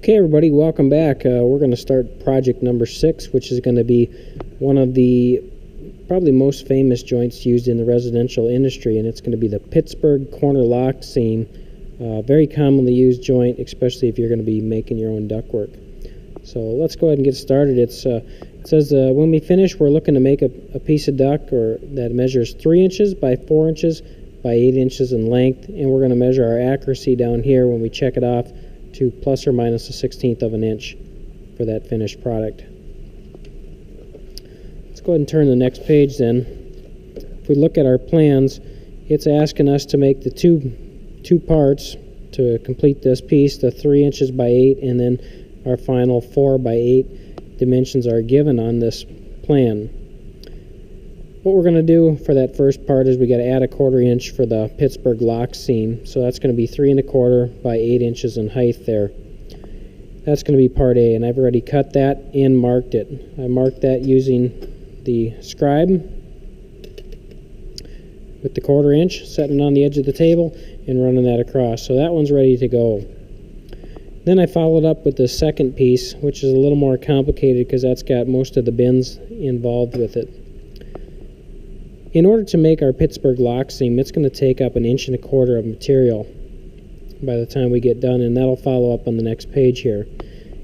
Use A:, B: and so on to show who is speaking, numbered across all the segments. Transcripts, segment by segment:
A: Okay, everybody, welcome back. We're going to start project number 6, which is going to be one of the probably most famous joints used in the residential industry, and it's going to be the Pittsburgh corner lock seam. Very commonly used joint, especially if you're going to be making your own ductwork. So let's go ahead and get started. It says when we finish, we're looking to make a piece of duct that measures 3 inches by 4 inches by 8 inches in length, and we're going to measure our accuracy down here when we check it off to plus or minus a 1/16 of an inch for that finished product. Let's go ahead and turn to the next page then. If we look at our plans, it's asking us to make the two parts to complete this piece, the 3 inches by 8, and then our final 4 by 8 dimensions are given on this plan. What we're going to do for that first part is we got to add a 1/4 inch for the Pittsburgh lock seam. So that's going to be 3 1/4 by 8 inches in height there. That's going to be part A, and I've already cut that and marked it. I marked that using the scribe with the 1/4 inch, setting it on the edge of the table and running that across. So that one's ready to go. Then I followed up with the second piece, which is a little more complicated because that's got most of the bins involved with it. In order to make our Pittsburgh lock seam, it's going to take up 1 1/4 inches of material by the time we get done, and that'll follow up on the next page here.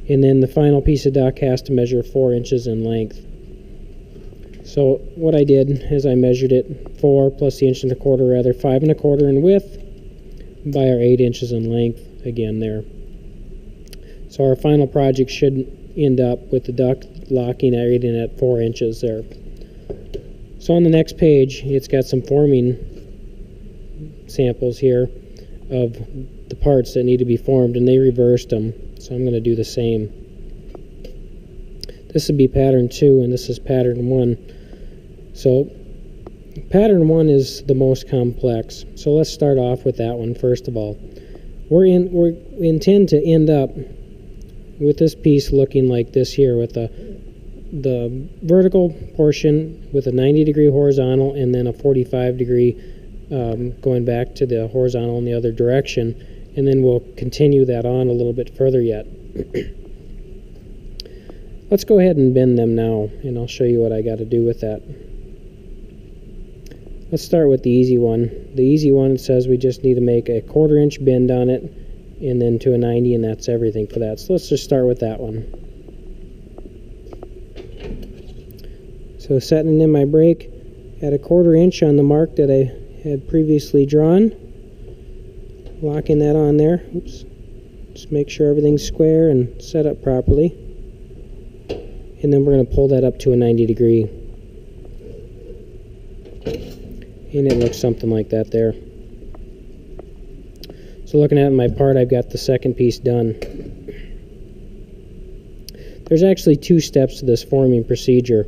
A: And then the final piece of duct has to measure 4 inches in length. So what I did is I measured it 4 plus the 1 1/4 rather 5 1/4 in width by our 8 inches in length again there. So our final project should end up with the duct locking everything at 4 inches there. So on the next page, it's got some forming samples here of the parts that need to be formed, and they reversed them. So I'm going to do the same. This would be pattern 2, and this is pattern 1. So pattern 1 is the most complex. So let's start off with that one first of all. We intend to end up with this piece looking like this here, with the vertical portion with a 90-degree horizontal and then a 45-degree going back to the horizontal in the other direction, and then we'll continue that on a little bit further yet. Let's go ahead and bend them now, and I'll show you what I got to do with that. Let's start with the easy one. The easy one says we just need to make a 1/4 inch bend on it and then to a 90, and that's everything for that. So let's just start with that one. So setting in my brake at a 1/4 inch on the mark that I had previously drawn, locking that on there. Oops. Just make sure everything's square and set up properly, and then we're going to pull that up to a 90-degree, and it looks something like that there. So looking at my part, I've got the second piece done. There's actually 2 steps to this forming procedure,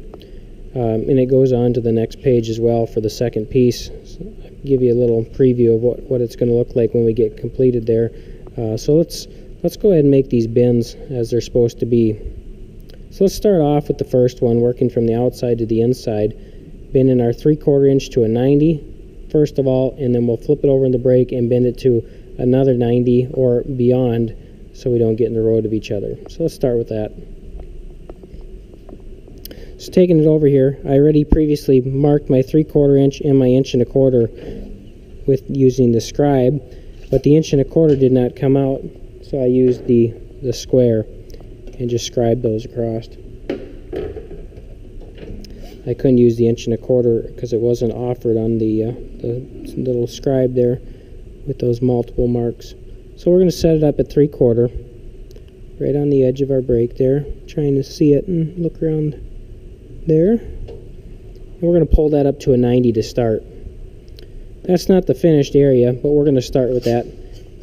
A: and it goes on to the next page as well for the second piece. So I'll give you a little preview of what it's going to look like when we get completed there. So let's go ahead and make these bends as they're supposed to be. So let's start off with the first one, working from the outside to the inside, bending our 3/4 inch to a 90 first of all, and then we'll flip it over in the brake and bend it to another 90 or beyond so we don't get in the road of each other. So let's start with that. So taking it over here, I already previously marked my 3/4 inch and my 1 1/4 with using the scribe, but the 1 1/4 did not come out, so I used the square and just scribed those across. I couldn't use the 1 1/4 because it wasn't offered on the little scribe there with those multiple marks. So we're going to set it up at 3/4, right on the edge of our brake there, trying to see it and look around there. And we're going to pull that up to a 90 to start. That's not the finished area, but we're going to start with that.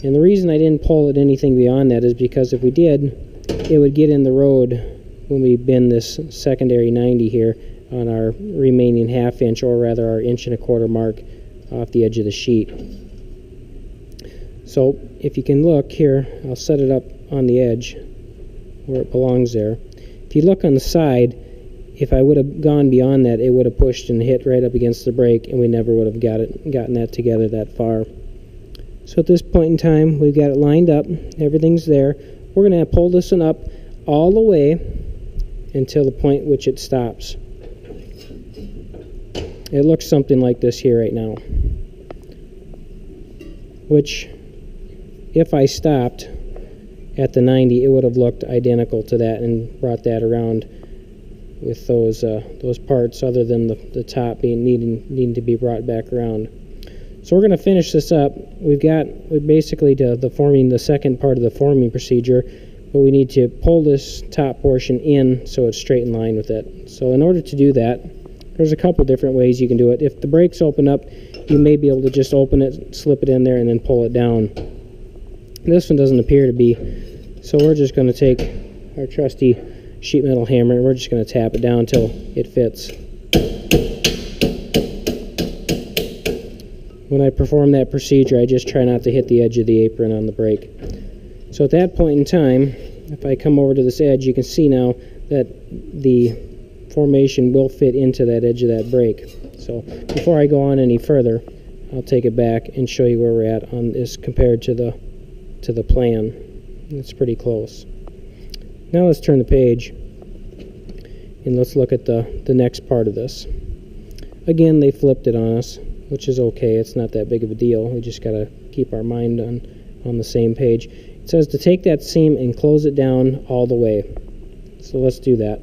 A: And the reason I didn't pull it anything beyond that is because if we did, it would get in the road when we bend this secondary 90 here on our remaining 1/2 inch, or rather our 1 1/4 mark off the edge of the sheet. So if you can look here, I'll set it up on the edge where it belongs there. If you look on the side, if I would have gone beyond that, it would have pushed and hit right up against the brake, and we never would have gotten that together that far. So at this point in time, we've got it lined up. Everything's there. we're going to pull this one up all the way until the point which it stops. It looks something like this here right now, which if I stopped at the 90, it would have looked identical to that and brought that around with those parts, other than the top needing to be brought back around. So we're going to finish this up. We're basically to the second part of the forming procedure, but we need to pull this top portion in so it's straight in line with it. So in order to do that, there's a couple different ways you can do it. If the brakes open up, you may be able to just open it, slip it in there, and then pull it down. This one doesn't appear to be, so we're just going to take our trusty sheet metal hammer and we're just going to tap it down until it fits. When I perform that procedure, I just try not to hit the edge of the apron on the brake. So at that point in time, if I come over to this edge, you can see now that the formation will fit into that edge of that brake. So before I go on any further, I'll take it back and show you where we're at on this compared to the plan. It's pretty close. Now let's turn the page and let's look at the next part of this. Again, they flipped it on us, which is okay. It's not that big of a deal. We just got to keep our mind on the same page. It says to take that seam and close it down all the way. So let's do that.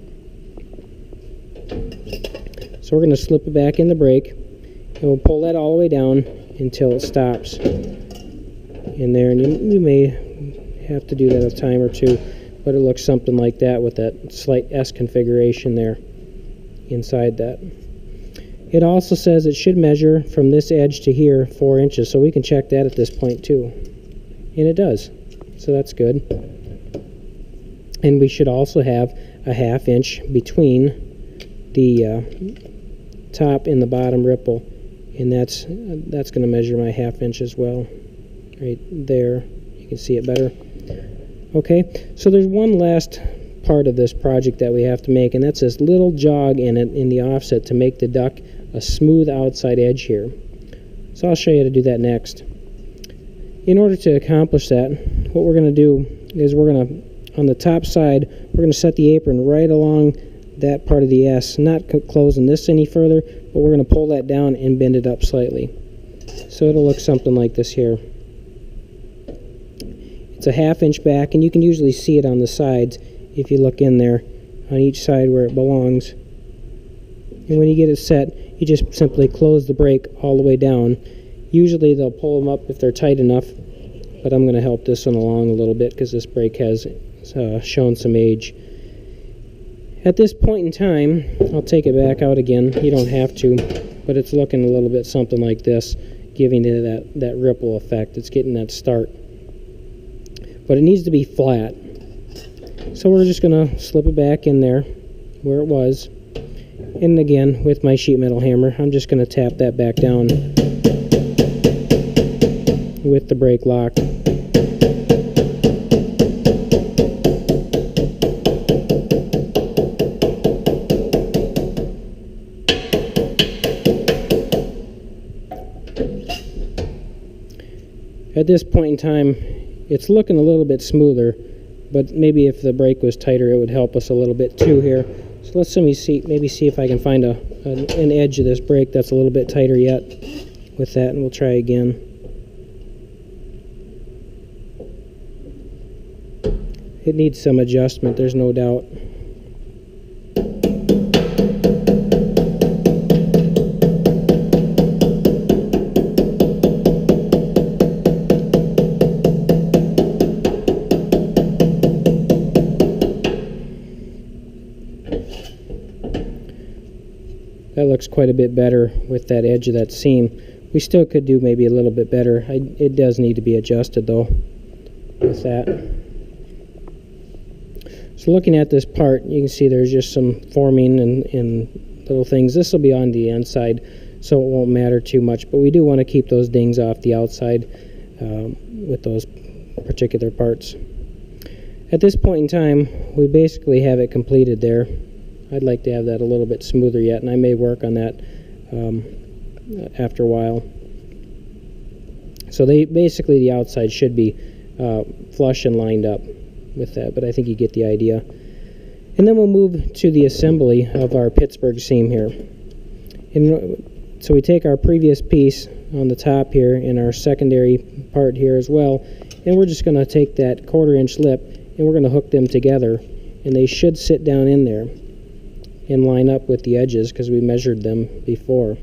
A: So we're going to slip it back in the brake, and we'll pull that all the way down until it stops in there. And you may have to do that a time or two, but it looks something like that with that slight S configuration there inside that. It also says it should measure from this edge to here 4 inches, so we can check that at this point too. And it does, so that's good. And we should also have a 1/2 inch between the top and the bottom ripple, and that's going to measure my 1/2 inch as well, right there. You can see it better. Okay, so there's one last part of this project that we have to make, and that's this little jog in it in the offset to make the duck a smooth outside edge here. So I'll show you how to do that next. In order to accomplish that, what we're going to do is we're going to, on the top side, we're going to set the apron right along that part of the S, not closing this any further, but we're going to pull that down and bend it up slightly. So it'll look something like this here. It's a 1/2 inch back, and you can usually see it on the sides if you look in there on each side where it belongs. And when you get it set, you just simply close the brake all the way down. Usually they'll pull them up if they're tight enough, but I'm going to help this one along a little bit because this brake has shown some age. At this point in time, I'll take it back out again. You don't have to, but it's looking a little bit something like this, giving it that ripple effect. It's getting that start. But it needs to be flat. So we're just going to slip it back in there where it was. And again, with my sheet metal hammer, I'm just going to tap that back down with the brake lock. At this point in time, it's looking a little bit smoother, but maybe if the brake was tighter, it would help us a little bit too here. So let's maybe see if I can find an edge of this brake that's a little bit tighter yet with that, and we'll try again. It needs some adjustment, there's no doubt. That looks quite a bit better with that edge of that seam. We still could do maybe a little bit better. It does need to be adjusted though with that. So looking at this part, you can see there's just some forming and little things. This will be on the inside, so it won't matter too much, but we do want to keep those dings off the outside with those particular parts. At this point in time, we basically have it completed there. I'd like to have that a little bit smoother yet, and I may work on that after a while. So basically the outside should be flush and lined up. with that, but I think you get the idea. And then we'll move to the assembly of our Pittsburgh seam here. And so we take our previous piece on the top here and our secondary part here as well, and we're just going to take that 1/4-inch lip and we're going to hook them together, and they should sit down in there and line up with the edges because we measured them before.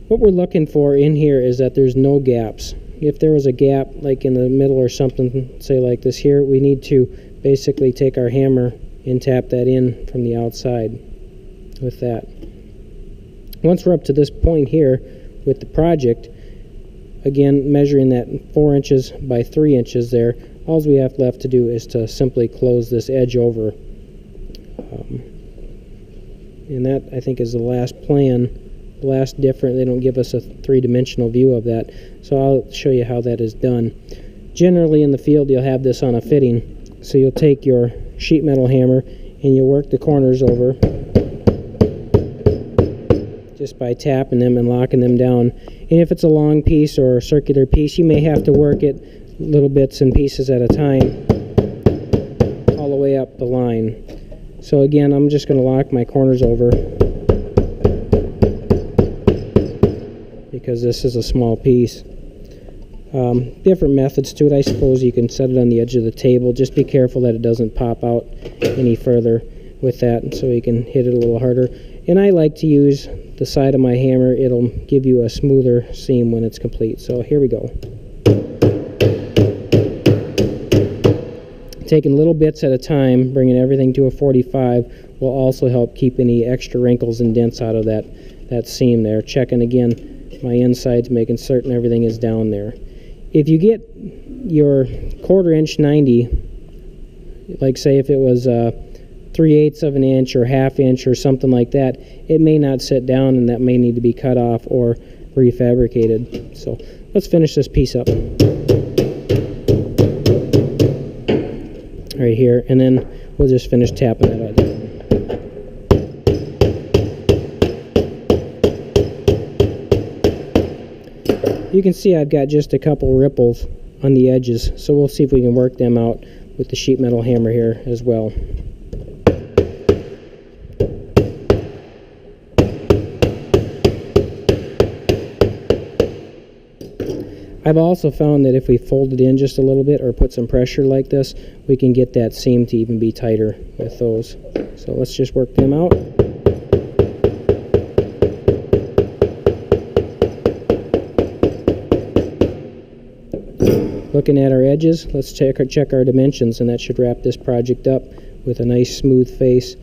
A: What we're looking for in here is that there's no gaps. If there was a gap like in the middle or something, say like this here, we need to basically take our hammer and tap that in from the outside with that. Once we're up to this point here with the project, again measuring that 4 inches by 3 inches there, all we have left to do is to simply close this edge over. And that, I think, is the last plan. The last different, they don't give us a three-dimensional view of that, so I'll show you how that is done. Generally in the field you'll have this on a fitting, so you'll take your sheet metal hammer and you'll work the corners over just by tapping them and locking them down. And if it's a long piece or a circular piece, you may have to work it little bits and pieces at a time all the way up the line. So again, I'm just going to lock my corners over because this is a small piece. Different methods to it. I suppose you can set it on the edge of the table. Just be careful that it doesn't pop out any further with that, so you can hit it a little harder. And I like to use the side of my hammer. It'll give you a smoother seam when it's complete. So here we go. Taking little bits at a time, bringing everything to a 45 will also help keep any extra wrinkles and dents out of that seam there. Checking again my insides, making certain everything is down there. If you get your 1/4-inch 90, like say if it was 3/8 of an inch or 1/2 inch or something like that, it may not sit down and that may need to be cut off or refabricated. So let's finish this piece up right here, and then we'll just finish tapping it out. You can see I've got just a couple ripples on the edges, so we'll see if we can work them out with the sheet metal hammer here as well. I've also found that if we fold it in just a little bit or put some pressure like this, we can get that seam to even be tighter with those. So let's just work them out. Looking at our edges, let's check our dimensions, and that should wrap this project up with a nice smooth face.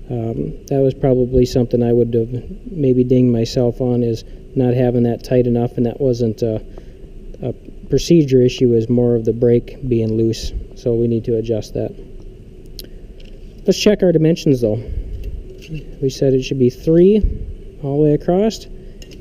A: That was probably something I would have maybe dinged myself on, is not having that tight enough, and that wasn't a procedure issue, is more of the brake being loose, so we need to adjust that. Let's check our dimensions though. We said it should be 3 all the way across,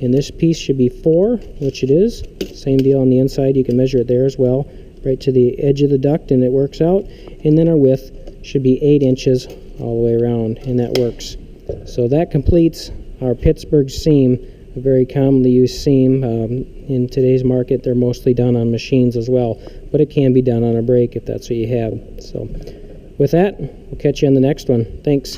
A: and this piece should be 4, which it is. Same deal on the inside, you can measure it there as well, right to the edge of the duct, and it works out. And then our width should be 8 inches all the way around, and that works. So that completes our Pittsburgh seam, a very commonly used seam. In today's market, they're mostly done on machines as well, but it can be done on a brake if that's what you have. So with that, we'll catch you on the next one. Thanks.